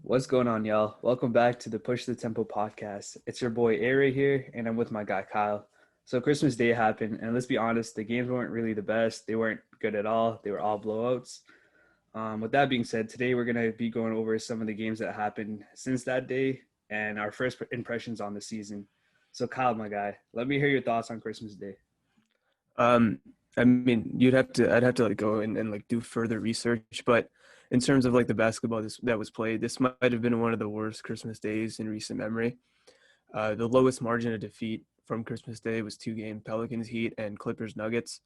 What's going on, y'all? Welcome back to the Push the Tempo podcast. It's your boy Aray here, and I'm with my guy Kyle. So Christmas Day happened, and let's be honest, the games weren't really the best. They weren't good at all. They were all blowouts. With that being said, today we're gonna be going over some of the games that happened since that day and our first impressions on the season. So Kyle, my guy, let me hear your thoughts on Christmas Day. Um, I'd have to like go and like do further research, but in terms of like the basketball that was played, this might have been one of the worst Christmas days in recent memory. The lowest margin of defeat from Christmas Day was 2 game Pelicans Heat and Clippers Nuggets.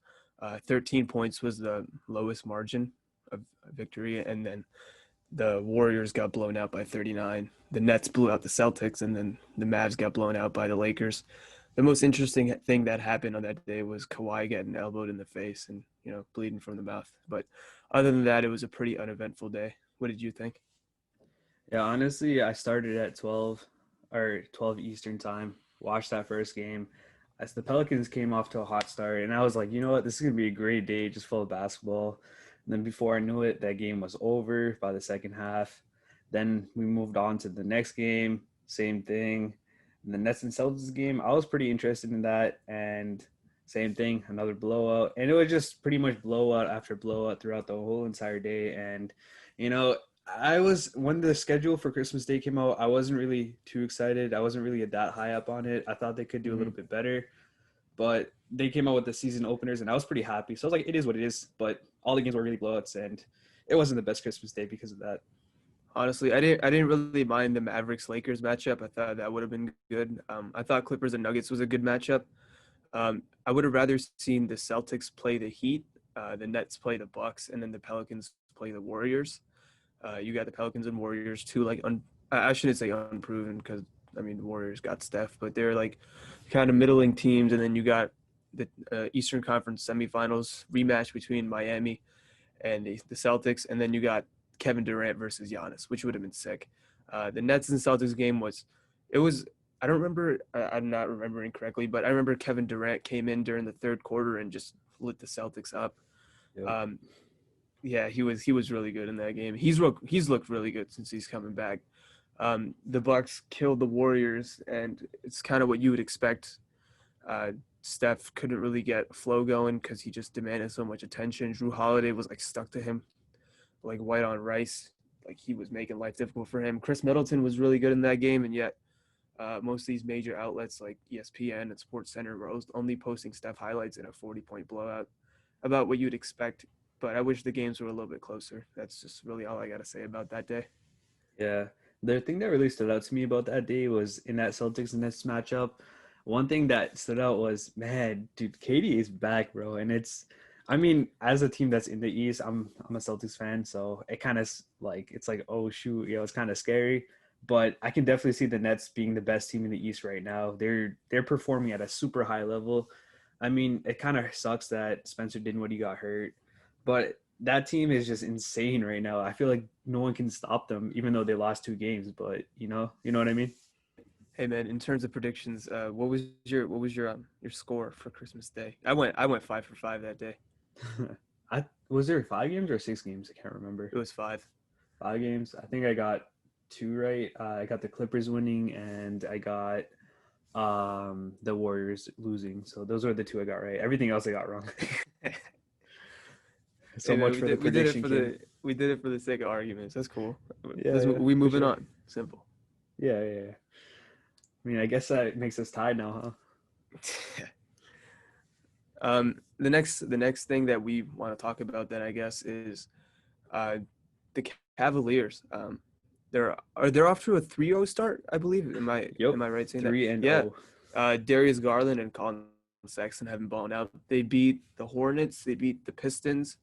13 points was the lowest margin of victory, and then the Warriors got blown out by 39. The Nets blew out the Celtics, and then the Mavs got blown out by the Lakers. The most interesting thing that happened on that day was Kawhi getting elbowed in the face and, bleeding from the mouth. But other than that, it was a pretty uneventful day. What did you think? Yeah, honestly, I started at 12 Eastern time, watched that first game. As the Pelicans came off to a hot start, and I was like, you know what, this is gonna be a great day, just full of basketball. And then before I knew it, that game was over by the second half. Then we moved on to the next game, same thing. And the Nets and Celtics game, I was pretty interested in that, and same thing, another blowout. And it was just pretty much blowout after blowout throughout the whole entire day. And you know, I was when the schedule for Christmas Day came out, I wasn't really too excited. I wasn't really that high up on it. I thought they could do a Mm-hmm. little bit better, but they came out with the season openers, and I was pretty happy. So I was like, it is what it is. But all the games were really blowouts, and it wasn't the best Christmas Day because of that. Honestly, I didn't really mind the Mavericks Lakers matchup. I thought that would have been good. I thought Clippers and Nuggets was a good matchup. I would have rather seen the Celtics play the Heat, the Nets play the Bucks, and then the Pelicans play the Warriors. You got the Pelicans and Warriors, two like I shouldn't say unproven because the Warriors got Steph, but they're like kind of middling teams, and then you got the Eastern Conference semifinals rematch between Miami and the Celtics, and then you got Kevin Durant versus Giannis, which would have been sick. The Nets and Celtics game was I don't remember, I'm not remembering correctly, but I remember Kevin Durant came in during the third quarter and just lit the Celtics up. Yep. Um, yeah, he was really good in that game. He's looked really good since he's coming back. The Bucks killed the Warriors, and it's kind of what you would expect. Steph couldn't really get flow going because he just demanded so much attention. Drew Holiday was like stuck to him, like white on rice. Like he was making life difficult for him. Chris Middleton was really good in that game, and yet most of these major outlets like ESPN and SportsCenter were only posting Steph highlights in a 40-point blowout, about what you'd expect. But I wish the games were a little bit closer. That's just really all I got to say about that day. Yeah. The thing that really stood out to me about that day was in that Celtics and Nets matchup. One thing that stood out was, man, dude, KD is back, bro. And I mean, as a team that's in the East, I'm a Celtics fan, so it kind of like it's like, oh shoot, it's kind of scary. But I can definitely see the Nets being the best team in the East right now. They're performing at a super high level. I mean, it kind of sucks that Spencer Dinwiddie got hurt, but that team is just insane right now. I feel like no one can stop them, even though they lost 2 games. But you know what I mean? Hey man, in terms of predictions, what was your score for Christmas Day? I went 5 for 5 that day. I was there 5 games or 6 games? I can't remember. It was 5. 5 games. I think I got two right. I got the Clippers winning, and I got the Warriors losing. So those are the two I got right. Everything else I got wrong. So Hey man, much we for the did we did it prediction for king. the sake of arguments. That's cool. Yeah, yeah, We for moving sure. on. Simple. Yeah, yeah, yeah. I mean, I guess that makes us tied now, huh? The next thing that we want to talk about then I guess is uh the Cavaliers. They're off to a 3-0 start, I believe. Am I Yep. am I right saying that? 3 and Yeah. 0. Darius Garland and Colin Sexton haven't blown out. They beat the Hornets. They beat the Pistons,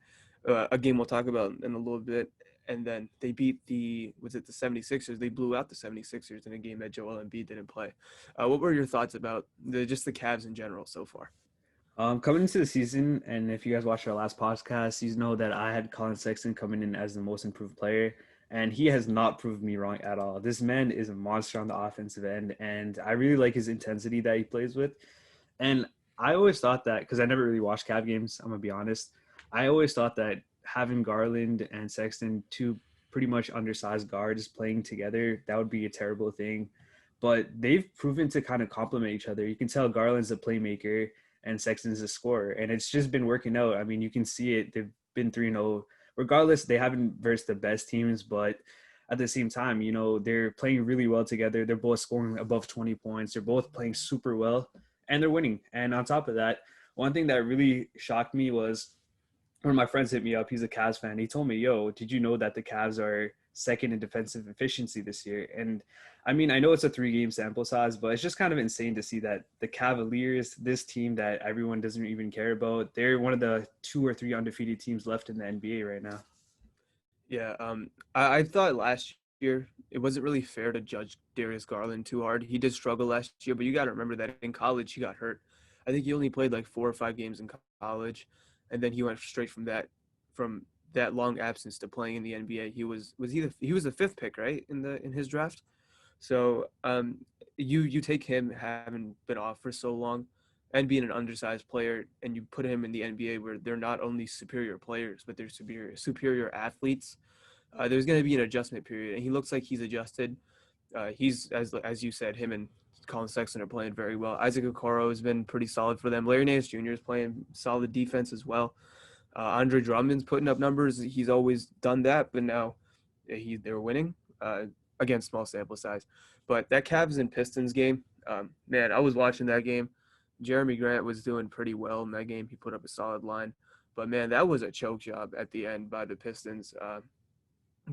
a game we'll talk about in a little bit. And then they beat the 76ers. They blew out the 76ers in a game that Joel Embiid didn't play. What were your thoughts about just the Cavs in general so far? Coming into the season, and if you guys watched our last podcast, you know that I had Colin Sexton coming in as the most improved player, and he has not proved me wrong at all. This man is a monster on the offensive end, and I really like his intensity that he plays with. And I always thought that, because I never really watched Cav games, I'm gonna be honest. I always thought that having Garland and Sexton, two pretty much undersized guards playing together, that would be a terrible thing. But they've proven to kind of complement each other. You can tell Garland's a playmaker and Sexton's a scorer, and it's just been working out. I mean, you can see it. They've been 3-0. Regardless, they haven't versed the best teams, but at the same time, they're playing really well together. They're both scoring above 20 points. They're both playing super well, and they're winning. And on top of that, one thing that really shocked me was one of my friends hit me up. He's a Cavs fan. He told me, "Yo, did you know that the Cavs are second in defensive efficiency this year?" And I mean, I know it's a 3-game sample size, but it's just kind of insane to see that the Cavaliers, this team that everyone doesn't even care about, they're one of the 2 or 3 undefeated teams left in the NBA right now. Yeah, I thought last year it wasn't really fair to judge Darius Garland too hard. He did struggle last year, but you got to remember that in college he got hurt. I think he only played like 4 or 5 games in college, and then he went straight from that long absence to playing in the NBA. He was the fifth pick, right, in his draft. So you take him having been off for so long, and being an undersized player, and you put him in the NBA where they're not only superior players but they're superior athletes. There's going to be an adjustment period, and he looks like he's adjusted. He's as you said, him and Colin Sexton are playing very well. Isaac Okoro has been pretty solid for them. Larry Nance Jr. is playing solid defense as well. Andre Drummond's putting up numbers. He's always done that, but now they're winning against small sample size. But that Cavs and Pistons game, man, I was watching that game. Jeremy Grant was doing pretty well in that game. He put up a solid line. But, man, that was a choke job at the end by the Pistons.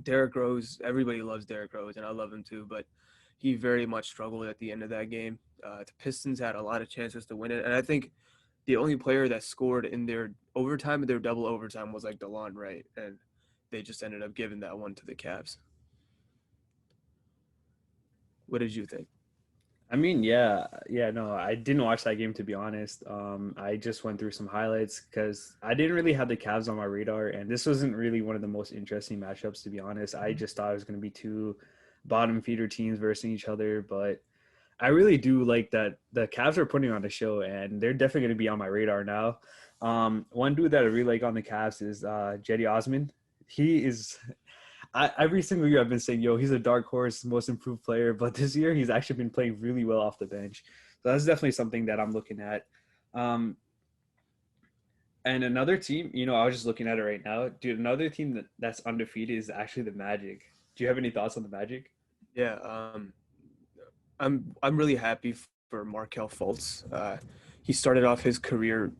Derrick Rose, everybody loves Derrick Rose, and I love him too, but he very much struggled at the end of that game. The Pistons had a lot of chances to win it, and I think the only player that scored in their overtime and their double overtime was like DeLon Wright, and they just ended up giving that one to the Cavs. What did you think? I mean, yeah, no, I didn't watch that game to be honest. I just went through some highlights because I didn't really have the Cavs on my radar, and this wasn't really one of the most interesting matchups to be honest. I just thought it was going to be two bottom feeder teams versus each other, but I really do like that the Cavs are putting on a show, and they're definitely going to be on my radar now. One dude that I really like on the Cavs is Jetty Osman. He is every single year I've been saying, yo, he's a dark horse, most improved player. But this year he's actually been playing really well off the bench. So that's definitely something that I'm looking at. Um, and another team, I was just looking at it right now. Dude, another team that's undefeated is actually the Magic. Do you have any thoughts on the Magic? Yeah, I'm really happy for Markelle Fultz. He started off his career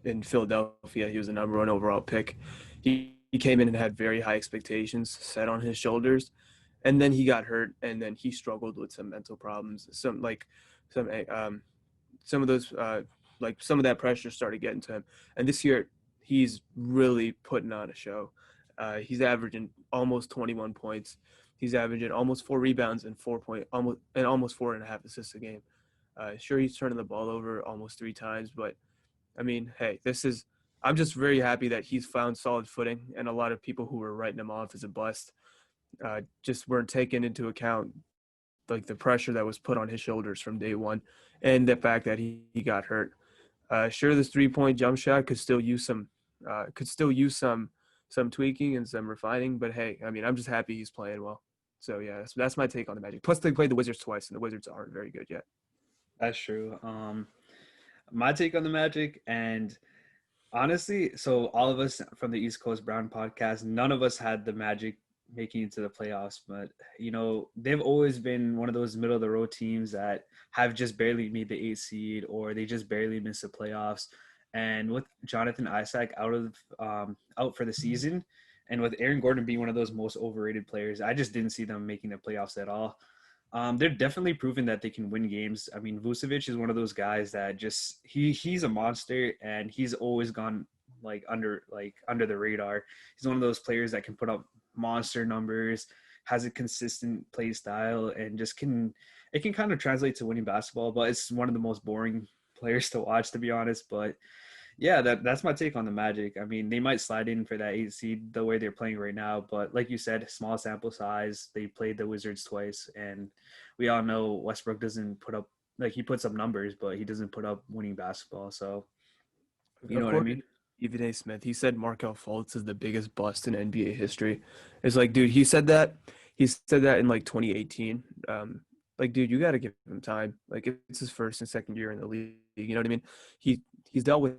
in Philadelphia. He was the number one overall pick. He came in and had very high expectations set on his shoulders, and then he got hurt, and then he struggled with some mental problems. Some some of those some of that pressure started getting to him. And this year he's really putting on a show. He's averaging almost 21 points. He's averaging almost 4 rebounds and almost 4.5 assists a game. Sure, he's turning the ball over almost 3 times, but I mean, hey, I'm just very happy that he's found solid footing, and a lot of people who were writing him off as a bust just weren't taking into account like the pressure that was put on his shoulders from day one, and the fact that he got hurt. Sure, this 3-point jump shot could still use some tweaking and some refining, but hey, I mean, I'm just happy he's playing well. So yeah, that's my take on the Magic. Plus, they played the Wizards twice, and the Wizards aren't very good yet. That's true. My take on the Magic, and honestly, so all of us from the East Coast Brown podcast, none of us had the Magic making it to the playoffs, but they've always been one of those middle of the road teams that have just barely made the 8 seed, or they just barely missed the playoffs. And with Jonathan Isaac out for the season, and with Aaron Gordon being one of those most overrated players, I just didn't see them making the playoffs at all. They're definitely proven that they can win games. I mean, Vucevic is one of those guys that just he's a monster, and he's always gone under the radar. He's one of those players that can put up monster numbers, has a consistent play style, and it can kind of translate to winning basketball. But it's one of the most boring players to watch, to be honest. But yeah, that's my take on the Magic. I mean, they might slide in for that 8 seed the way they're playing right now, but like you said, small sample size. They played the Wizards twice, and we all know Westbrook doesn't put up he puts up numbers, but he doesn't put up winning basketball. So you know what I According mean? Stephen A. Smith, he said Markelle Fultz is the biggest bust in NBA history. It's like, dude, he said that. He said that in like 2018. Like, dude, you got to give him time. Like, it's his first and second year in the league. You know what I mean? He he's dealt with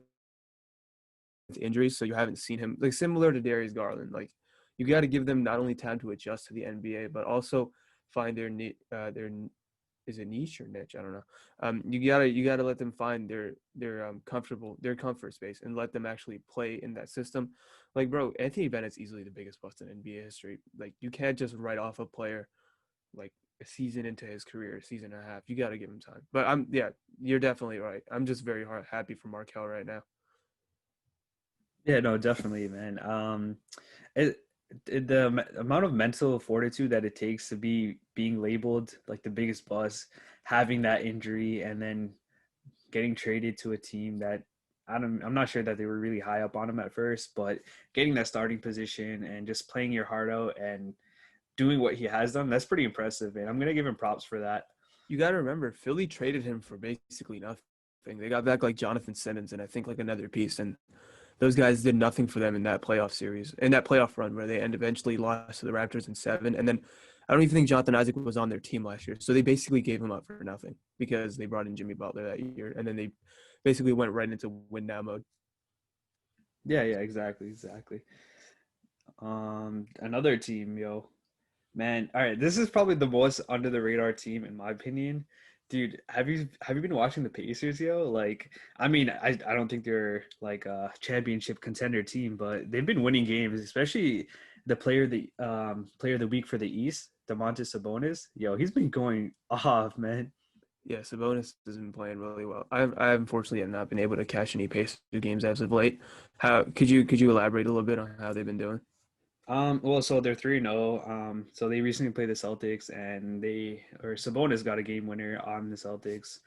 injuries, so you haven't seen him like similar to Darius Garland. Like, you got to give them not only time to adjust to the NBA, but also find their is it niche or niche? I don't know. You gotta let them find their comfort space and let them actually play in that system. Like, bro, Anthony Bennett's easily the biggest bust in NBA history. Like, you can't just write off a player like a season into his career, a season and a half. You gotta give him time. But yeah, you're definitely right. I'm just very happy for Markelle right now. Yeah, no, definitely, man. It, the amount of mental fortitude that it takes to be being labeled like the biggest bust, having that injury, and then getting traded to a team that I'm not sure that they were really high up on him at first, but getting that starting position and just playing your heart out and doing what he has done, that's pretty impressive, and I'm gonna give him props for that. You gotta remember, Philly traded him for basically nothing. They got back like Jonathan Simmons and I think like another piece, and those guys did nothing for them in that playoff series, in that playoff run where they eventually lost to the Raptors in seven. And then I don't even think Jonathan Isaac was on their team last year. So they basically gave him up for nothing because they brought in Jimmy Butler that year. And then they basically went right into win now mode. Yeah, yeah, exactly, exactly. Another team, yo, man. All right, this is probably the most under the radar team in my opinion. Dude, have you been watching the Pacers, yo? Like, I mean, I don't think they're like a championship contender team, but they've been winning games, especially the player of the week for the East, Domantas Sabonis. Yo, he's been going off, man. Yeah, Sabonis has been playing really well. I unfortunately have not been able to catch any Pacers games as of late. How could you elaborate a little bit on how they've been doing? Well, so they're 3-0. So they recently played the Celtics, and Sabonis got a game winner on the Celtics.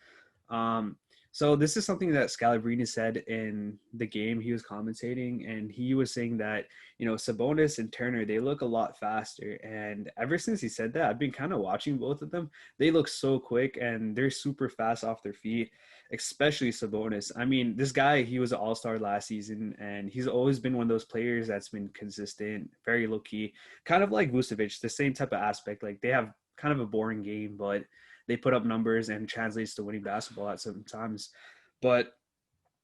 Um, so this is something that Scalabrine said in the game he was commentating, and he was saying that Sabonis and Turner, they look a lot faster. And ever since he said that, I've been kind of watching both of them. They look so quick, and they're super fast off their feet, especially Sabonis. I mean, this guy, he was an all-star last season, and he's always been one of those players that's been consistent, very low-key, kind of like Vucevic, the same type of aspect. Like, they have kind of a boring game, but they put up numbers and translates to winning basketball at some times. But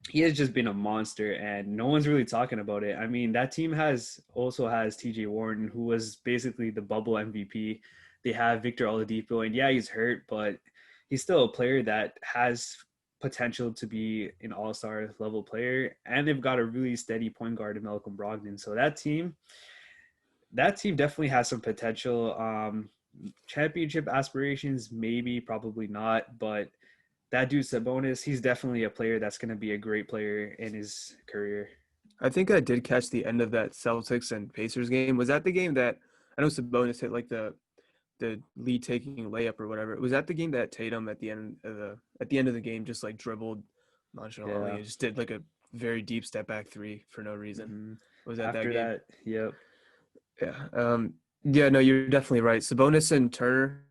he has just been a monster, and no one's really talking about it. I mean, that team has TJ Warren, who was basically the bubble MVP. They have Victor Oladipo, and yeah, he's hurt, but he's still a player that has potential to be an all-star level player. And they've got a really steady point guard in Malcolm Brogdon. So that team definitely has some potential. Championship aspirations, maybe, probably not, but that dude Sabonis, he's definitely a player that's going to be a great player in his career. I think I did catch the end of that Celtics and Pacers game. Was that the game that I know Sabonis hit like the lead taking layup or whatever? Was that the game that Tatum at the end of the game just like dribbled nonchalantly Yeah. and just did like a very deep step back three for no reason? hmm Was that After game? that, yep. Yeah. Yeah. No, you're definitely right. Sabonis and Turner.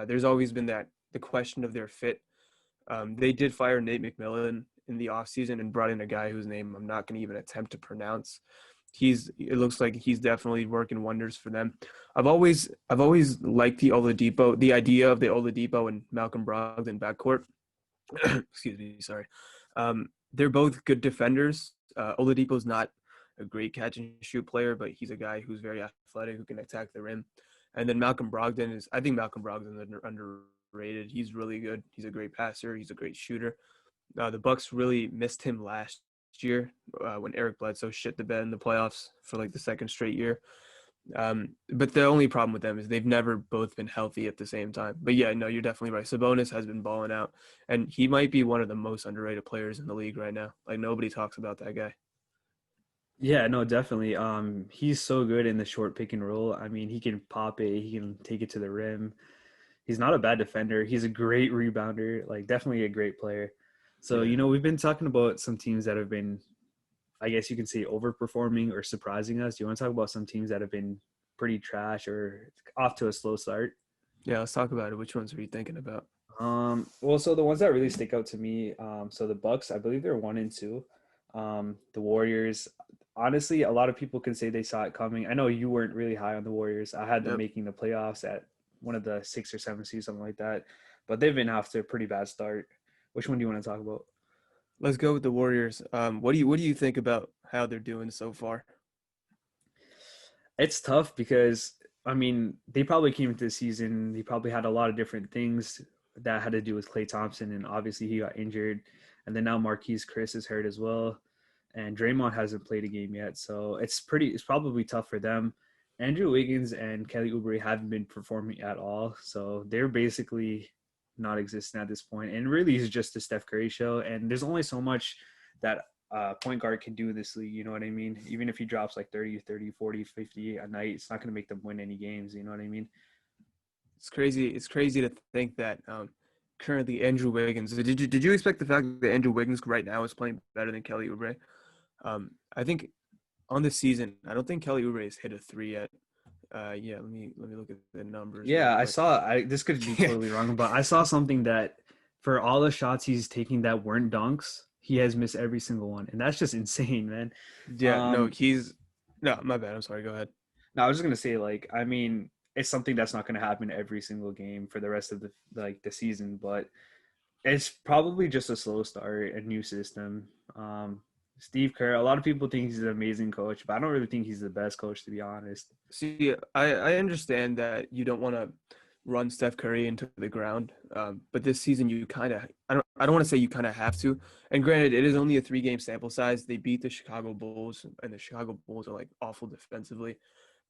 There's always been the question of their fit. They did fire Nate McMillan in the offseason and brought in a guy whose name I'm not going to even attempt to pronounce. It looks like he's definitely working wonders for them. I've always liked the idea of the Oladipo and Malcolm Brogdon backcourt. Excuse me, sorry. They're both good defenders. Oladipo's not a great catch and shoot player, but he's a guy who's very athletic who can attack the rim. And then I think Malcolm Brogdon is underrated. He's really good. He's a great passer. He's a great shooter. The Bucks really missed him last year when Eric Bledsoe shit the bed in the playoffs for like the second straight year. But the only problem with them is they've never both been healthy at the same time. But yeah, no, you're definitely right. Sabonis has been balling out, and he might be one of the most underrated players in the league right now. Like nobody talks about that guy. Yeah, no, definitely. He's so good in the short pick and roll. I mean, he can pop it, he can take it to the rim. He's not a bad defender. He's a great rebounder, like definitely a great player. So, Yeah. we've been talking about some teams that have been, I guess you can say, overperforming or surprising us. Do you want to talk about some teams that have been pretty trash or off to a slow start? Yeah, let's talk about it. Which ones are you thinking about? Well, so the ones that really stick out to me, so the Bucks, I believe they're 1-2. The Warriors. Honestly, a lot of people can say they saw it coming. I know you weren't really high on the Warriors. I had them Yep. making the playoffs at one of the 6 or 7 seeds, something like that. But they've been off to a pretty bad start. Which one do you want to talk about? Let's go with the Warriors. What do you think about how they're doing so far? It's tough because I mean they probably came into the season. They probably had a lot of different things that had to do with Klay Thompson, and obviously he got injured, and then now Marquise Chris is hurt as well, and Draymond hasn't played a game yet, so it's probably tough for them. Andrew Wiggins and Kelly Oubre haven't been performing at all, so they're basically not existing at this point. And really, it's just the Steph Curry show, and there's only so much that point guard can do in this league. You know what I mean? Even if he drops like 30, 30, 40, 50 a night, it's not going to make them win any games. You know what I mean? It's crazy. It's crazy to think that currently Andrew Wiggins. Did you expect the fact that Andrew Wiggins right now is playing better than Kelly Oubre? I think on the season, I don't think Kelly Oubre has hit a three yet. Yeah, let me look at the numbers real Yeah, I quick. saw. This could be totally wrong, but I saw something that for all the shots he's taking that weren't dunks, he has missed every single one, and that's just insane, man. Yeah, no, Um, he's no, my bad. I'm sorry. Go ahead. no, I was just gonna say, like, I mean, it's something that's not gonna happen every single game for the rest of the season, but it's probably just a slow start, a new system. Steve Kerr, a lot of people think he's an amazing coach, but I don't really think he's the best coach, to be honest. See, I understand that you don't want to run Steph Curry into the ground, but this season you kind of I don't want to say you kind of have to. And granted, it is only a 3-game sample size. They beat the Chicago Bulls, and the Chicago Bulls are like awful defensively.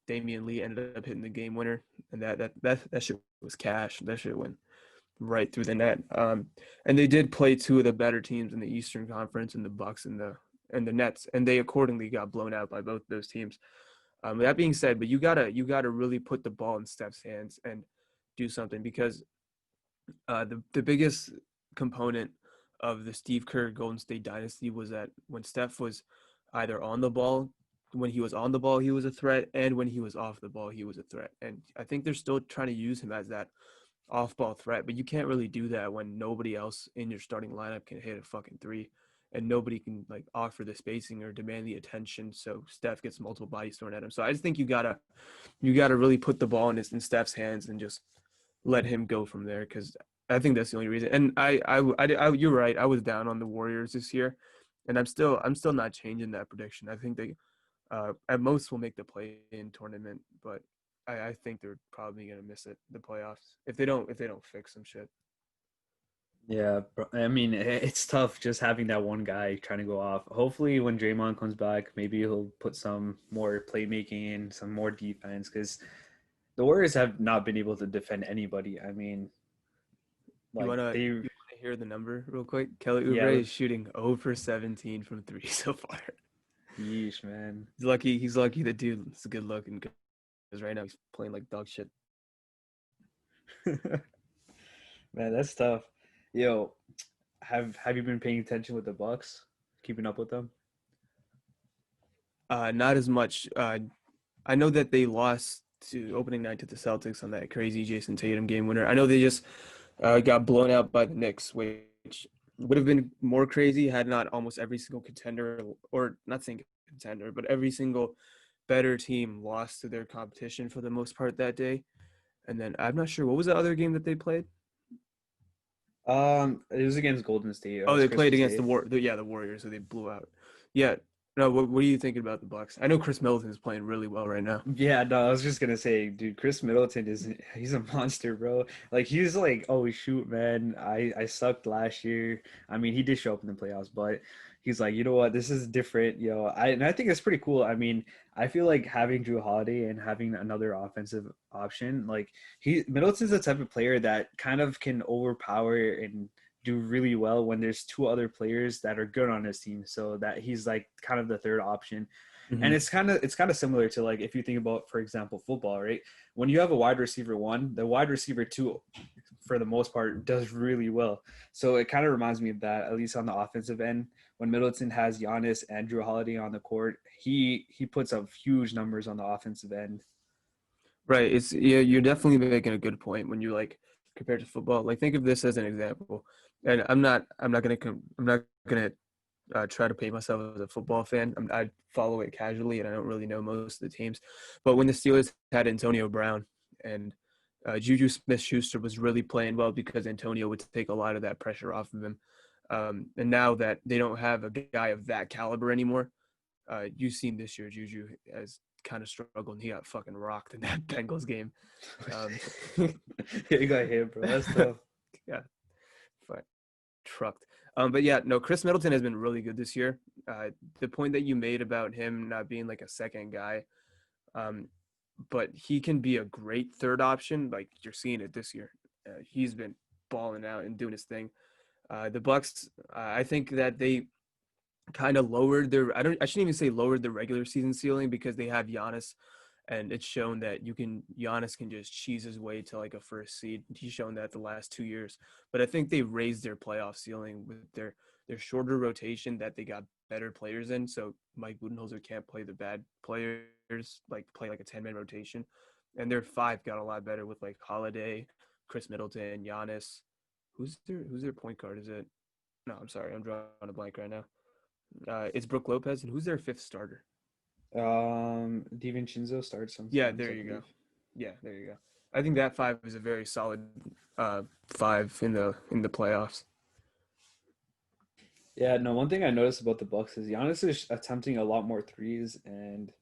Damian Lee ended up hitting the game winner, and that shit was cash. That shit went right through the net. And they did play two of the better teams in the Eastern Conference, in the Bucks and the Nets, and they accordingly got blown out by both those teams. That being said, but you gotta really put the ball in Steph's hands and do something, because the biggest component of the Steve Kerr Golden State dynasty was that when Steph was either on the ball, when he was on the ball, he was a threat, and when he was off the ball, he was a threat. And I think they're still trying to use him as that off-ball threat, but you can't really do that when nobody else in your starting lineup can hit a fucking three, and nobody can like offer the spacing or demand the attention. So Steph gets multiple bodies thrown at him. So I just think you gotta really put the ball in Steph's hands and just let him go from there, because I think that's the only reason. And you're right. I was down on the Warriors this year, and I'm still not changing that prediction. I think they at most will make the play-in tournament, but I think they're probably gonna miss the playoffs if they don't fix some shit. Yeah, I mean, it's tough just having that one guy trying to go off. Hopefully, when Draymond comes back, maybe he'll put some more playmaking in, some more defense, because the Warriors have not been able to defend anybody. I mean, You like wanna they, you wanna hear the number real quick? Kelly yeah, Oubre is shooting 0 for 17 from three so far. yeesh, man. He's lucky the dude is good looking, because right now he's playing like dog shit. Man, that's tough. Yo, have you been paying attention with the Bucks? Keeping up with them? Not as much. I know that they lost to opening night to the Celtics on that crazy Jason Tatum game winner. I know they just got blown out by the Knicks, which would have been more crazy had not almost every single contender, or not saying contender, but every single better team lost to their competition for the most part that day. And then I'm not sure what was the other game that they played. It was against Golden State. It Oh, was they played Christmas against Day. the Warriors, so they blew out. Yeah. No, what are you thinking about the Bucks? I know Chris Middleton is playing really well right now. Yeah, no, I was just gonna say, dude, Chris Middleton he's a monster, bro. Like he's like, oh shoot, man, I sucked last year. I mean, he did show up in the playoffs, but he's like, you know what, this is different, and I think it's pretty cool. I mean, I feel like having Drew Holiday and having another offensive option, like Middleton's the type of player that kind of can overpower and do really well when there's two other players that are good on his team, so that he's like kind of the third option. And Hmm. it's kind of similar to, like, if you think about, for example, football, right? When you have a wide receiver one, the wide receiver two, for the most part, does really well. So it kind of reminds me of that, at least on the offensive end. When Middleton has Giannis and Drew Holiday on the court, he puts up huge numbers on the offensive end. Right. It's yeah, you're definitely making a good point when you like compare to football. Like think of this as an example. And I'm not gonna try to paint myself as a football fan. I follow it casually, and I don't really know most of the teams. But when the Steelers had Antonio Brown and Juju Smith-Schuster was really playing well because Antonio would take a lot of that pressure off of him. And now that they don't have a guy of that caliber anymore, you've seen this year Juju has kind of struggled, and he got fucking rocked in that Bengals game. Yeah, you got hit, bro. That's tough. Yeah, trucked. But yeah, no, Chris Middleton has been really good this year. The point that you made about him not being like a second guy, but he can be a great third option. Like you're seeing it this year. He's been balling out and doing his thing. The Bucks, I think that they kind of lowered their. I shouldn't even say lowered the regular season ceiling because they have Giannis, and it's shown that Giannis can just cheese his way to like a first seed. He's shown that the last 2 years. But I think they raised their playoff ceiling with their shorter rotation that they got better players in. So Mike Budenholzer can't play the bad players, like play like a 10-man rotation. And their five got a lot better with like Holiday, Chris Middleton, Giannis. Who's their point guard? Is it? No, I'm sorry, I'm drawing a blank right now. It's Brook Lopez, and who's their fifth starter? DiVincenzo starts Yeah, sometimes, there I you go. believe. Yeah, there you go. I think that five is a very solid five in the playoffs. Yeah, no, one thing I noticed about the Bucks is Giannis is attempting a lot more threes, and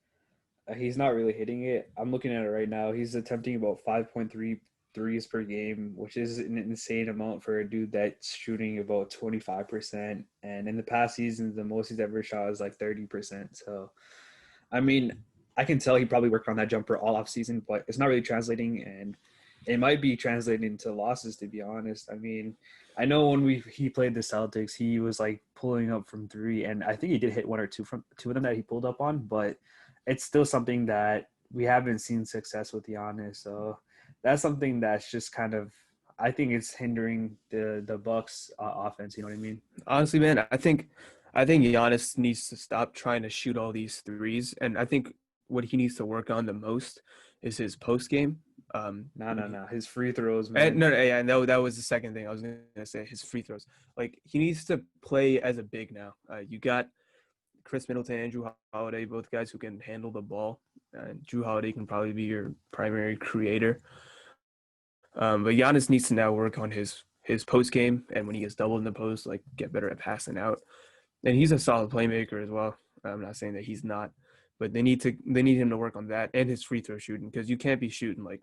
he's not really hitting it. I'm looking at it right now. He's attempting about 5.3 threes per game, which is an insane amount for a dude that's shooting about 25%. And in the past seasons, the most he's ever shot is like 30%. So, I mean, I can tell he probably worked on that jumper all off season, but it's not really translating, and it might be translating into losses, to be honest. I mean, I know when he played the Celtics, he was like pulling up from three, and I think he did hit one or two from two of them that he pulled up on, but it's still something that we haven't seen success with Giannis. So that's something that's just kind of, I think it's hindering the Bucks offense. You know what I mean? Honestly, man, I think Giannis needs to stop trying to shoot all these threes, and I think what he needs to work on the most is his post game. No, no, no. His free throws, And man. no, no, yeah, no, that was the second thing I was gonna say. His free throws, like he needs to play as a big now. You got Chris Middleton and Drew Holiday, both guys who can handle the ball. Drew Holiday can probably be your primary creator. But Giannis needs to now work on his post game, and when he gets doubled in the post, like get better at passing out. And he's a solid playmaker as well. I'm not saying that he's not, but they need him to work on that and his free throw shooting because you can't be shooting like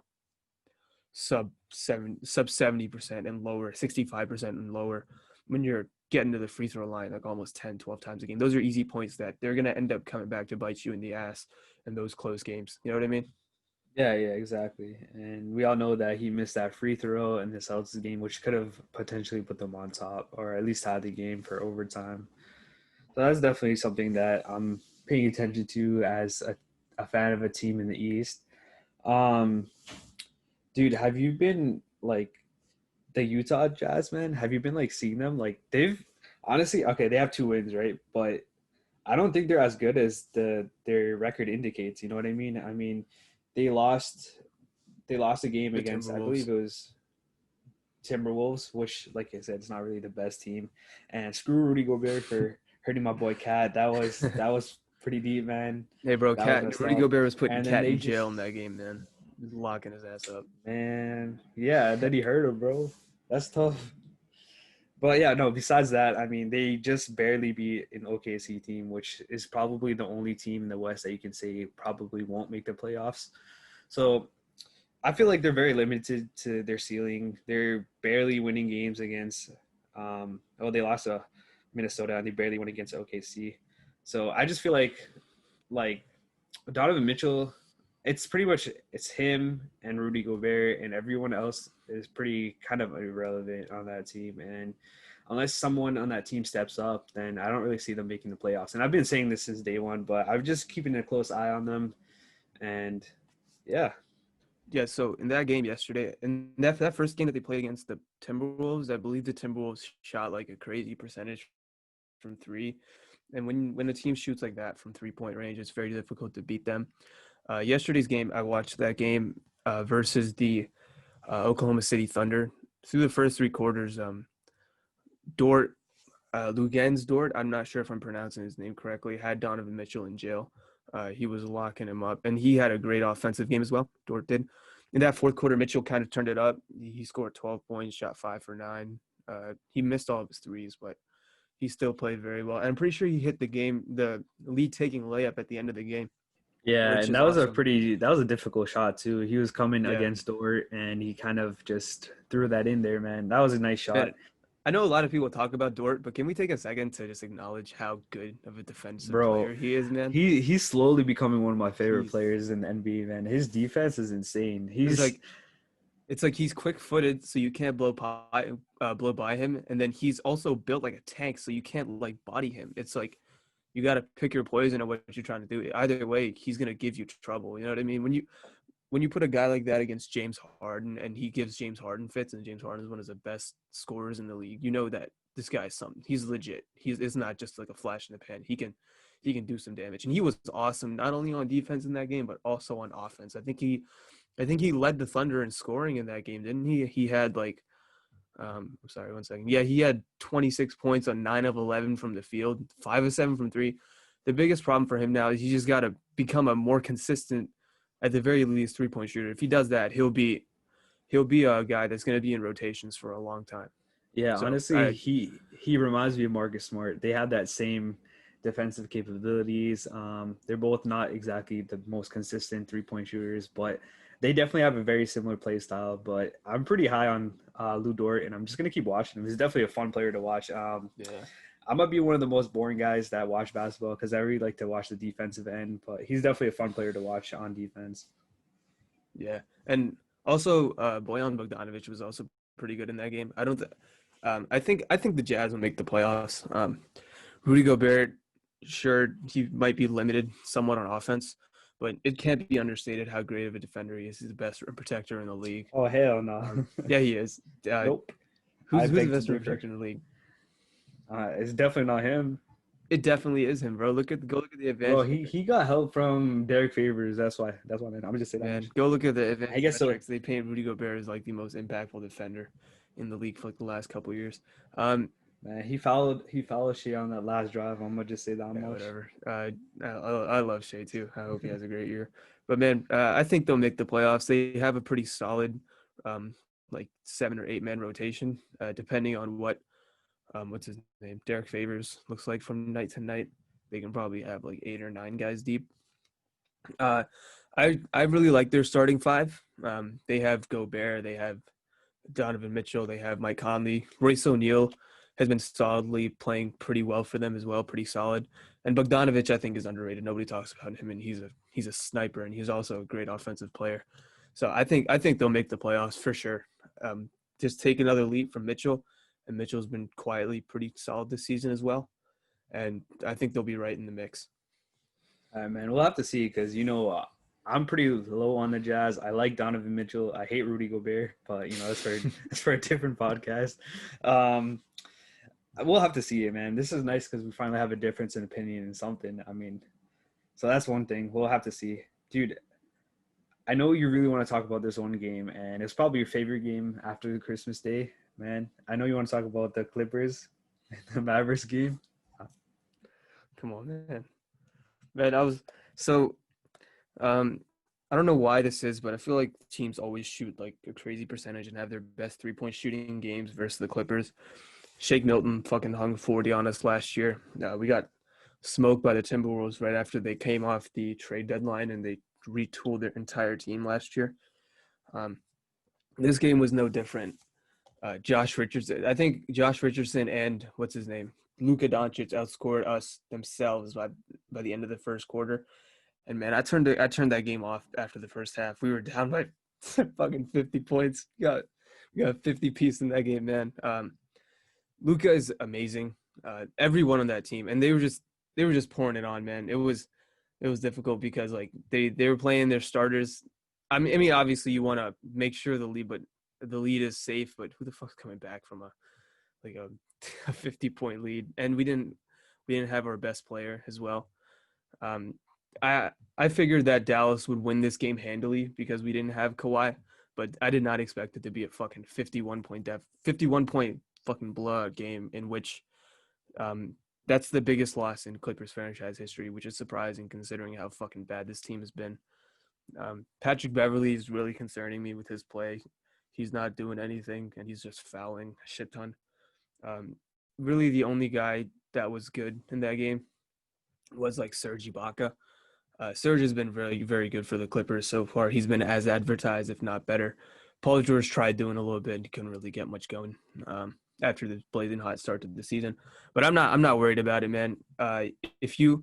sub 70% and lower, 65% and lower when you're getting to the free throw line like almost 10, 12 times a game. Those are easy points that they're gonna end up coming back to bite you in the ass in those close games. You know what I mean? Yeah, yeah, exactly. And we all know that he missed that free throw in the Celtics game, which could have potentially put them on top or at least had the game for overtime. So that's definitely something that I'm paying attention to as a fan of a team in the East. Um, Dude, have you been like the Utah Jazz, man? Have you been like seeing them? Like they've honestly, okay, they have two wins, right? But I don't think they're as good as their record indicates. You know what I mean? I mean, they lost they lost a game The against, I believe Timberwolves. it was Timberwolves, which, like I said, it's not really the best team. And screw Rudy Gobert for hurting my boy Cat. That was pretty deep, man. Hey, bro, That was Cat messed Rudy up. Gobert was putting And then Cat they in just, jail in that game, man. Locking his ass up. man, yeah, then he hurt him, bro. That's tough. But yeah, no. Besides that, I mean, they just barely beat an OKC team, which is probably the only team in the West that you can say probably won't make the playoffs. So I feel like they're very limited to their ceiling. They're barely winning games against. They lost to Minnesota and they barely went against OKC. So I just feel like Donovan Mitchell. It's pretty much it's him and Rudy Gobert and everyone else is pretty kind of irrelevant on that team. And unless someone on that team steps up, then I don't really see them making the playoffs. And I've been saying this since day one, but I'm just keeping a close eye on them. And yeah, Yeah, so in that game yesterday, and that first game that they played against the Timberwolves, I believe the Timberwolves shot like a crazy percentage from three. And when a team shoots like that from 3-point range, it's very difficult to beat them. Yesterday's game, I watched that game versus the Oklahoma City Thunder. Through the first three quarters, Dort Lugan's Dort, I'm not sure if I'm pronouncing his name correctly, had Donovan Mitchell in jail. He was locking him up, and he had a great offensive game as well. Dort did. In that fourth quarter, Mitchell kind of turned it up. He scored 12 points, shot 5 for 9. He missed all of his threes, but he still played very well. And I'm pretty sure he hit the lead-taking layup at the end of the game, Yeah, which and is awesome. that was a difficult shot too. He was coming Yeah, against Dort and he kind of just threw that in there, man. That was a nice and shot. I know a lot of people talk about Dort, but can we take a second to just acknowledge how good of a defensive Bro, player he is, man? he's slowly becoming one of my favorite He's players in the NBA, man. His defense is insane. it's He's like it's like he's quick-footed, so you can't blow by him, and then he's also built like a tank, so you can't like body him. It's like you got to pick your poison of what you're trying to do. Either way, he's gonna give you trouble. You know what I mean? When you put a guy like that against James Harden, and he gives James Harden fits, and James Harden is one of the best scorers in the league, you know that this guy's something. He's legit. It's not just like a flash in the pan. He can do some damage, and he was awesome not only on defense in that game, but also on offense. I think he led the Thunder in scoring in that game, didn't he? He had like, I'm sorry, 1 second. Yeah, he had 26 points on 9 of 11 from the field, 5 of 7 from 3. The biggest problem for him now is he just got to become a more consistent, at the very least, 3-point shooter. If he does that, he'll be a guy that's going to be in rotations for a long time. Yeah, So, honestly, he reminds me of Marcus Smart. They have that same defensive capabilities. They're both not exactly the most consistent 3-point shooters, but they definitely have a very similar play style. But I'm pretty high on Lou Dort, and I'm just gonna keep watching him. He's definitely a fun player to watch. yeah, I might be one of the most boring guys that watch basketball because I really like to watch the defensive end, but he's definitely a fun player to watch on defense. yeah. And also, Bojan Bogdanovic was also pretty good in that game. I don't. I think the Jazz will make the playoffs. Rudy Gobert, sure, he might be limited somewhat on offense, but it can't be understated how great of a defender he is. He's the best rim protector in the league. Oh hell no, Yeah, he is. nope. I Who's the beg to best rim differ. protector in the league? It's definitely not him. It definitely is him, bro. Go look at the Bro, advanced he got help from Derek Favors. That's why I'm gonna just say that man. much. Go look at the I advanced guess so. metrics. They paint Rudy Gobert as like the most impactful defender in the league for like the last couple years. Man, he followed Shea on that last drive. I'm gonna just say that Yeah, much. whatever. I love Shea too. I hope he has a great year. But man, I think they'll make the playoffs. They have a pretty solid, um, like 7 or 8 man rotation, depending on what's his name, Derek Favors looks like from night to night. They can probably have like 8 or 9 guys deep. Uh, I really like their starting five. They have Gobert, they have Donovan Mitchell, they have Mike Conley, Royce O'Neal has been solidly playing pretty well for them as well, pretty solid. And Bogdanovich, I think, is underrated. Nobody talks about him, and he's a sniper, and he's also a great offensive player. So I think they'll make the playoffs for sure. Just take another leap from Mitchell, and Mitchell's been quietly pretty solid this season as well. And I think they'll be right in the mix. All right, man. We'll have to see because I'm pretty low on the Jazz. I like Donovan Mitchell. I hate Rudy Gobert, but that's for a different podcast. Um, we'll have to see it, man. This is nice because we finally have a difference in opinion in something. I mean, so that's one thing. We'll have to see, dude. I know you really want to talk about this one game, and it's probably your favorite game after the Christmas Day, man. I know you want to talk about the Clippers, the Mavericks game. Come on, man. Man, I was so um I don't know why this is, but I feel like teams always shoot like a crazy percentage and have their best 3-point shooting games versus the Clippers. Shake Milton fucking hung 40 on us last year. We got smoked by the Timberwolves right after they came off the trade deadline and they retooled their entire team last year. Um, this game was no different. Josh Richardson, I think Josh Richardson and what's his name, Luka Doncic outscored us themselves by the end of the first quarter. And man, I turned that game off after the first half. We were down by fucking 50 points. We got 50 piece in that game, man. Luka is amazing. Everyone on that team, and they were just pouring it on, man. It was difficult because like they were playing their starters. I mean, obviously you want to make sure the lead is safe, but who the fuck's coming back from a a 50-point lead? And we didn't have our best player as well. Um, I figured that Dallas would win this game handily because we didn't have Kawhi, but I did not expect it to be a fucking 51 point fucking blowout game in which That's the biggest loss in Clippers franchise history, which is surprising considering how fucking bad this team has been. Patrick Beverley is really concerning me with his play. He's not doing anything, and he's just fouling a shit ton. Um, Really, the only guy that was good in that game was like Serge Ibaka. Serge has been very, very good for the Clippers so far. He's been as advertised, if not better. Paul George tried doing a little bit and couldn't really get much going after the blazing hot start to the season. But I'm not worried about it, man. If you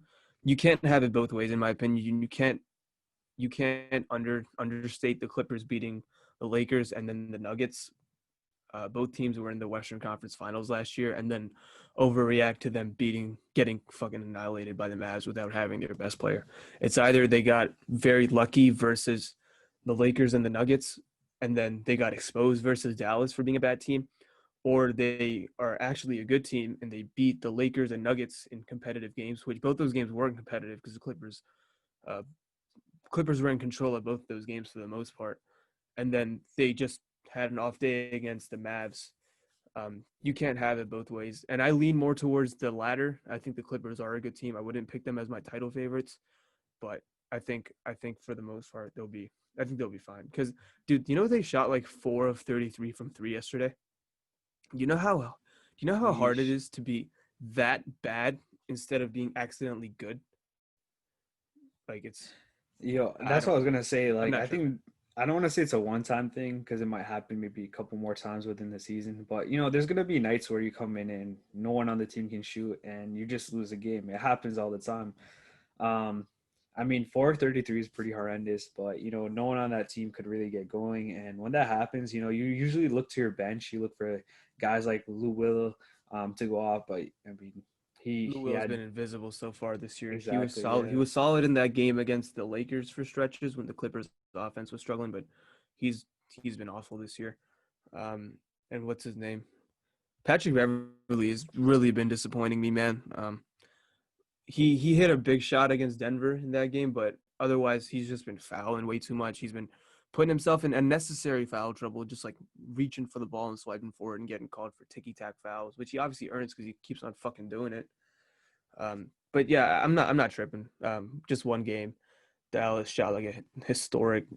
can't have it both ways, in my opinion. You can't understate the Clippers beating the Lakers and then the Nuggets. Both teams were in the Western Conference Finals last year, and then overreact to them getting fucking annihilated by the Mavs without having their best player. It's either they got very lucky versus the Lakers and the Nuggets, and then they got exposed versus Dallas for being a bad team, or they are actually a good team and they beat the Lakers and Nuggets in competitive games, which both those games weren't competitive because the Clippers were in control of both those games for the most part, and then they just had an off day against the Mavs. You can't have it both ways, and I lean more towards the latter. I think the Clippers are a good team. I wouldn't pick them as my title favorites, but I think for the most part I think they'll be fine. Because, dude, they shot like 4 of 33 from three yesterday. You know how do you know how hard it Yeesh. is to be that bad instead of being accidentally good? Like I That's what don't I was know. gonna say. I'm Like, not I tripping. think I don't want to say it's a one-time thing because it might happen maybe a couple more times within the season. But there's gonna be nights where you come in and no one on the team can shoot, and you just lose a game. It happens all the time. Um, I mean, 4 of 33 is pretty horrendous, but no one on that team could really get going. And when that happens, you usually look to your bench. You look for guys like Lou Will to go off. But I mean, he Lou he Will's had been invisible so far this year. He was exactly, solid. He yeah. was solid in that game against the Lakers for stretches when the Clippers offense was struggling, but he's he's been awful this year. Um, and what's his name? Patrick Beverley has really been disappointing me, man. He hit a big shot against Denver in that game, but otherwise he's just been fouling way too much. He's been putting himself in unnecessary foul trouble, just like reaching for the ball and swiping forward and getting called for ticky tack fouls, which he obviously earns because he keeps on fucking doing it. But yeah, I'm not tripping. Just one game, Dallas shot like a historic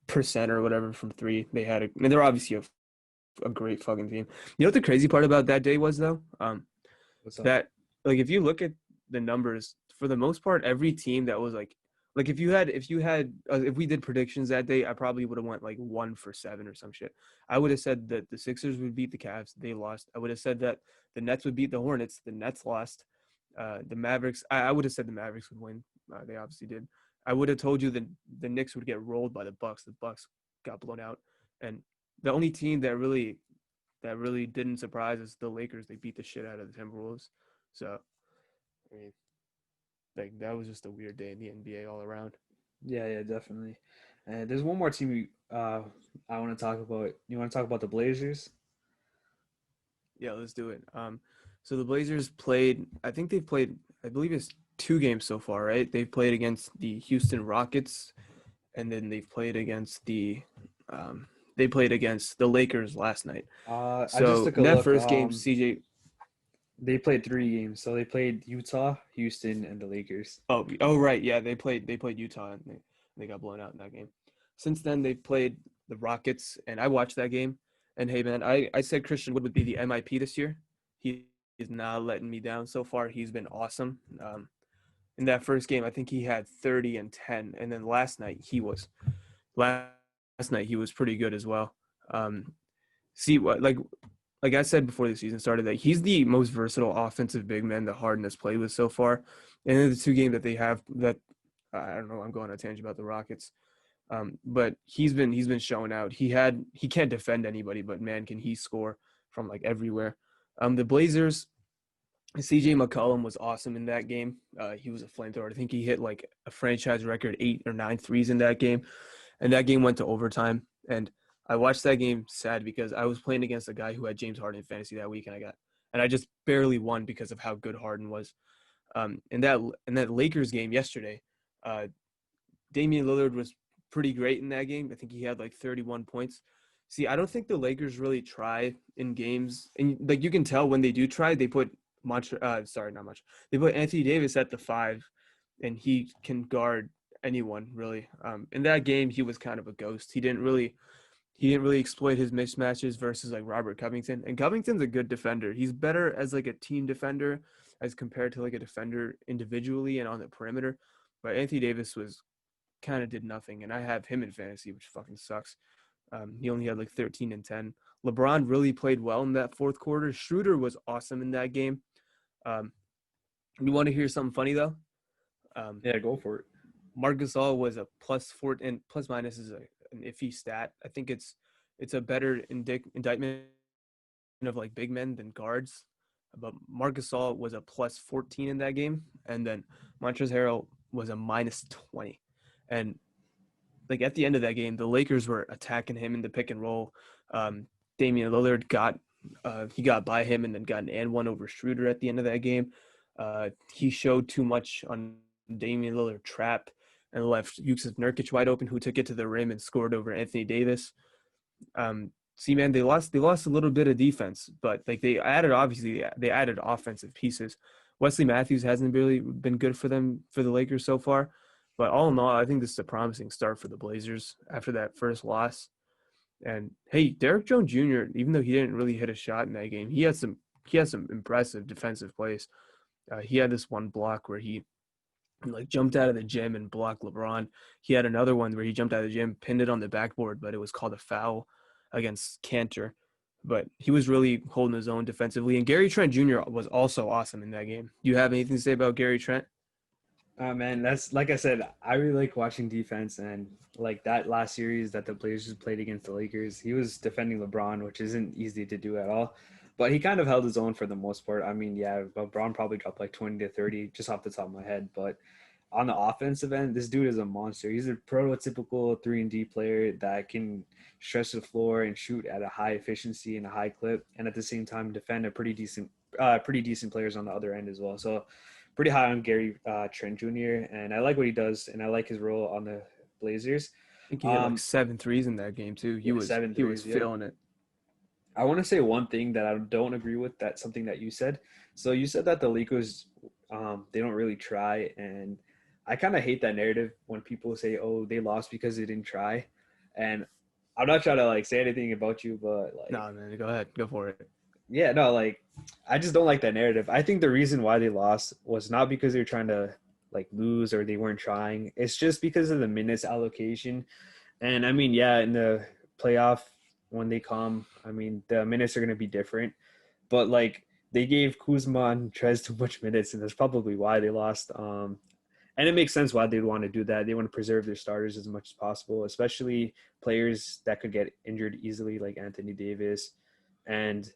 percent or whatever from three. I mean, they're obviously a great fucking team. You know what the crazy part about that day was though? What's up? That like if you look at the numbers, for the most part, every team that was like if we did predictions that day, I probably would have went like 1 for 7 or some shit. I would have said that the Sixers would beat the Cavs, they lost. I would have said that the Nets would beat the Hornets, the Nets lost. The Mavericks, I would have said the Mavericks would win. They obviously did. I would have told you that the Knicks would get rolled by the Bucks. The Bucks got blown out, and the only team that really didn't surprise us, the Lakers. They beat the shit out of the Timberwolves. So, I mean, like that was just a weird day in the NBA all around. Yeah, yeah, definitely. And there's one more team I want to talk about. You want to talk about the Blazers? Yeah, let's do it. So the Blazers played. I think they've played. I believe it's 2 games so far, right? They've played against the Houston Rockets, and then they've played against um, they played against the Lakers last night. I just So took a in that look. first game, CJ. They played 3 games. So they played Utah, Houston, and the Lakers. Oh right, yeah, they played Utah and they got blown out in that game. Since then they've played the Rockets and I watched that game. And hey man, I said Christian Wood would be the MIP this year. He is not letting me down so far. He's been awesome. In that first game, I think he had 30 and 10, and then last night he was pretty good as well. Um, See what like I said before the season started, that he's the most versatile offensive big man that Harden has played with so far. And in the 2 games that they have, that I don't know, I'm going on a tangent about the Rockets, but he's been showing out. He can't defend anybody, but man, can he score from like everywhere. The Blazers, CJ McCollum was awesome in that game. He was a flamethrower. I think he hit like a franchise record 8 or 9 threes in that game, and that game went to overtime. And I watched that game sad because I was playing against a guy who had James Harden in fantasy that week, and I just barely won because of how good Harden was. In that Lakers game yesterday, uh, Damian Lillard was pretty great in that game. I think he had like 31 points. See, I don't think the Lakers really try in games, and like you can tell when they do try, they put Sorry, not much. They put Anthony Davis at the 5, and he can guard anyone really. In that game, he was kind of a ghost. He didn't really exploit his mismatches versus like Robert Covington. And Covington's a good defender. He's better as like a team defender as compared to like a defender individually and on the perimeter. But Anthony Davis was kind of did nothing, and I have him in fantasy, which fucking sucks. He only had like 13 and 10. LeBron really played well in that fourth quarter. Schroeder was awesome in that game. Um, you want to hear something funny though? Um, Yeah, go for it. Marc Gasol was a plus 4, and plus minus is an iffy stat. I think it's a better indictment of like big men than guards. But Marc Gasol was a plus 14 in that game, and then Montrezl Harrell was a minus 20. And like at the end of that game, the Lakers were attacking him in the pick and roll. Damian Lillard got by him and then got an and one over Schroeder at the end of that game. He showed too much on Damian Lillard trap and left Yusuf Nurkic wide open, who took it to the rim and scored over Anthony Davis. See, man, they lost a little bit of defense, but like they added offensive pieces. Wesley Matthews hasn't really been good for them for the Lakers so far, but all in all, I think this is a promising start for the Blazers after that first loss. And hey, Derrick Jones Jr., even though he didn't really hit a shot in that game, he had some impressive defensive plays. He had this one block where he like jumped out of the gym and blocked LeBron. He had another one where he jumped out of the gym, pinned it on the backboard, but it was called a foul against Cantor. But he was really holding his own defensively. And Gary Trent Jr. was also awesome in that game. Do you have anything to say about Gary Trent? Man, that's like I said, I really like watching defense, and like that last series that the Blazers played against the Lakers, he was defending LeBron, which isn't easy to do at all. But he kind of held his own for the most part. I mean, yeah, LeBron probably dropped like 20 to 30 just off the top of my head. But on the offensive end, this dude is a monster. He's a prototypical 3-and-D player that can stretch the floor and shoot at a high efficiency and a high clip, and at the same time defend a pretty decent players on the other end as well. So pretty high on Gary Trent Jr. and I like what he does, and I like his role on the Blazers. I think he hit like 7 threes in that game too. He Yeah, was seven he was threes. Yep. feeling it. I want to say one thing that I don't agree with. That's something that you said. So you said that the Lakers, they don't really try, and I kind of hate that narrative when people say, "Oh, they lost because they didn't try," and I'm not trying to like say anything about you, but like, No, man, go ahead, go for it. yeah, no, like I just don't like that narrative. I think the reason why they lost was not because they were trying to like lose or they weren't trying. It's just because of the minutes allocation. And I mean, yeah, in the playoff when they come, I mean, the minutes are going to be different. But like they gave Kuzma and Trez too much minutes, and that's probably why they lost. And it makes sense why they'd want to do that. They want to preserve their starters as much as possible, especially players that could get injured easily, like Anthony Davis. And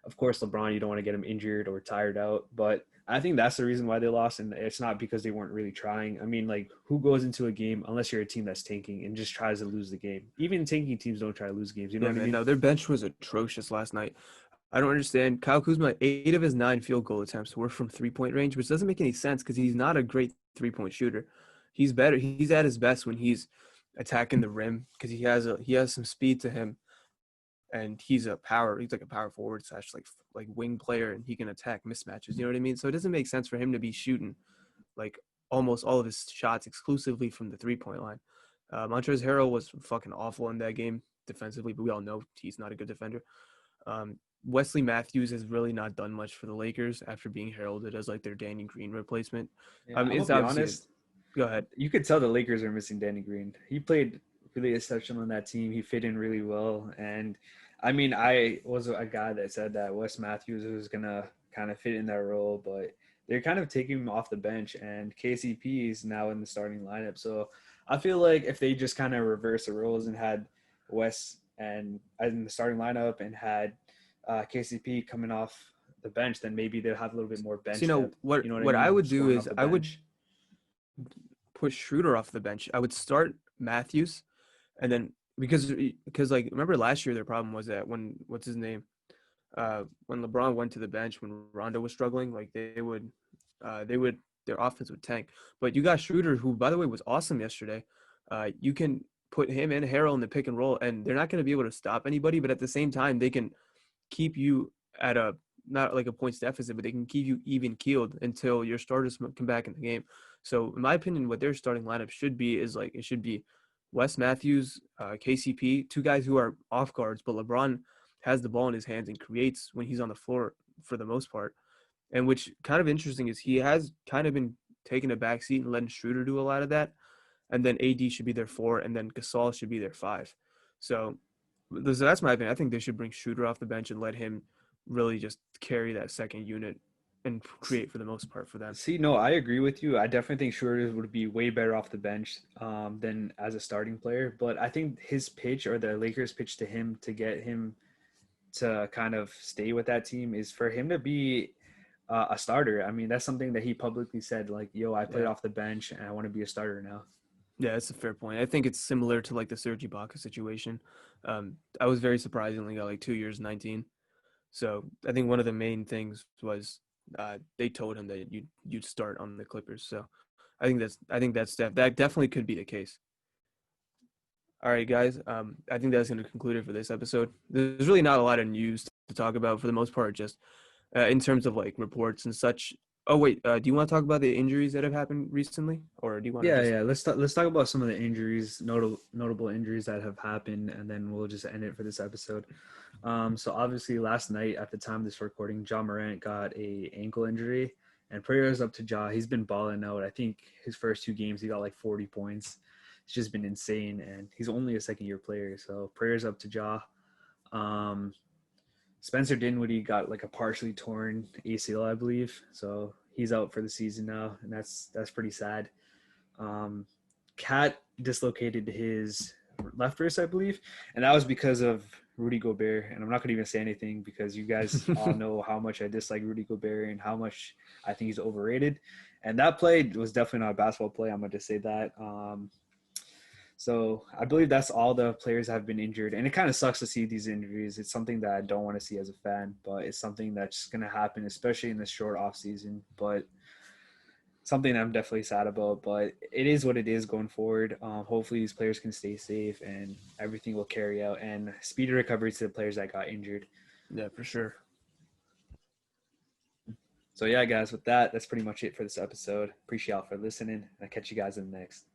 of course, LeBron, you don't want to get him injured or tired out. But I think that's the reason why they lost. And it's not because they weren't really trying. I mean, like, who goes into a game unless you're a team that's tanking and just tries to lose the game? Even tanking teams don't try to lose games. You know Yeah, what I man. mean? No, their bench was atrocious last night. I don't understand. Kyle Kuzma, 8 of his 9 field goal attempts were from 3-point range, which doesn't make any sense because he's not a great 3-point shooter. He's better. He's at his best when he's attacking the rim because he has some speed to him, and he's like a power forward slash like wing player, and he can attack mismatches. You know what I mean? So it doesn't make sense for him to be shooting like almost all of his shots exclusively from the 3-point line. Montrezl Harrell was fucking awful in that game defensively, but we all know he's not a good defender. Wesley Matthews has really not done much for the Lakers after being heralded as like their Danny Green replacement. Yeah, I'm gonna It's be obviously honest. go ahead. You could tell the Lakers are missing Danny Green. He played really exceptional on that team. He fit in really well. And I mean, I was a guy that said that Wes Matthews was going to kind of fit in that role, but they're kind of taking him off the bench, and KCP is now in the starting lineup. So I feel like if they just kind of reverse the roles and had Wes and in the starting lineup and had KCP coming off the bench, then maybe they'll have a little bit more So bench depth. what You know what I what I mean? would do Scoring off is the I would bench. push Schroeder off the bench. I would start Matthews, and then because like remember last year their problem was that when what's his name when LeBron went to the bench when Rondo was struggling, like they would their offense would tank. But you got Schroeder, who by the way was awesome yesterday. You can put him and Harrell in the pick and roll, and they're not going to be able to stop anybody, but at the same time they can keep you at a not like a points deficit, but they can keep you even keeled until your starters come back in the game. So in my opinion, what their starting lineup should be is like it should be Wes Matthews, KCP, two guys who are off guards, but LeBron has the ball in his hands and creates when he's on the floor for the most part. And which kind of interesting is he has kind of been taking a back seat and letting Schroeder do a lot of that. And then AD should be their 4, and then Gasol should be their 5. So that's my opinion. I think they should bring Schroeder off the bench and let him really just carry that second unit and create for the most part for them. See, no, I agree with you. I definitely think Schroeder would be way better off the bench than as a starting player. But I think his pitch or the Lakers' pitch to him to get him to kind of stay with that team is for him to be a starter. I mean, that's something that he publicly said, like, "Yo, I played Yeah. off the bench and I want to be a starter now." Yeah, that's a fair point. I think it's similar to like the Serge Ibaka situation. I was very surprised he only got like 2 years, 19. So I think one of the main things was they told him that you'd start on the Clippers. So that definitely could be the case. All right, guys. I think that's going to conclude it for this episode. There's really not a lot of news to talk about for the most part, just in terms of like reports and such. Oh wait, do you want to talk about the injuries that have happened recently, or do you want to Yeah, just? yeah. Let's talk about some of the injuries, notable injuries that have happened, and then we'll just end it for this episode. So obviously last night at the time of this recording, Ja Morant got a ankle injury, and prayers up to Ja. He's been balling out. I think his first 2 games he got like 40 points. It's just been insane, and he's only a second-year player. So prayers up to Ja. Um, Spencer Dinwiddie got like a partially torn ACL, I believe. So he's out for the season now, and that's pretty sad. Um, Cat dislocated his left wrist, I believe, and that was because of Rudy Gobert. And I'm not going to even say anything because you guys all know how much I dislike Rudy Gobert and how much I think he's overrated. And that play was definitely not a basketball play. I'm going to say that. So I believe that's all the players have been injured, and it kind of sucks to see these injuries. It's something that I don't want to see as a fan, but it's something that's going to happen, especially in this short off season. But something I'm definitely sad about, but it is what it is going forward. Hopefully these players can stay safe and everything will carry out and speedy recovery to the players that got injured. Yeah, for sure. So yeah, guys, with that, that's pretty much it for this episode. Appreciate y'all for listening. I'll catch you guys in the next.